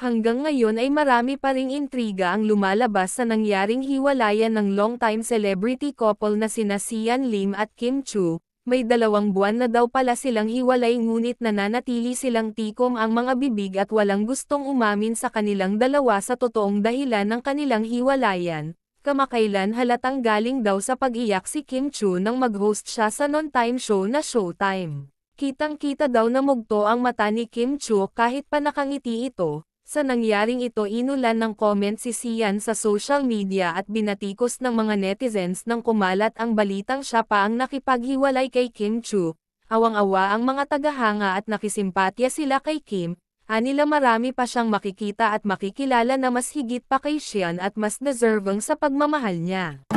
Hanggang ngayon ay marami pa ring intriga ang lumalabas sa nangyaring hiwalayan ng longtime celebrity couple na sina Sian Lim at Kim Chu. May 2 buwan na daw pala silang hiwalay ngunit nananatili silang tikom ang mga bibig at walang gustong umamin sa kanilang dalawa sa totoong dahilan ng kanilang hiwalayan. Kamakailan halatang galing daw sa pag-iyak si Kim Chu nang mag-host siya sa non-time show na Showtime. Kitang-kita daw na mugto ang mata ni Kim Chu kahit pa nakangiti ito. Sa nangyaring ito inulan ng comment si Sian sa social media at binatikos ng mga netizens nang kumalat ang balitang siya pa ang nakipaghiwalay kay Kim Chu. Awang-awa ang mga tagahanga at nakisimpatya sila kay Kim. Anila marami pa siyang makikita at makikilala na mas higit pa kay Sian at mas deserving sa pagmamahal niya.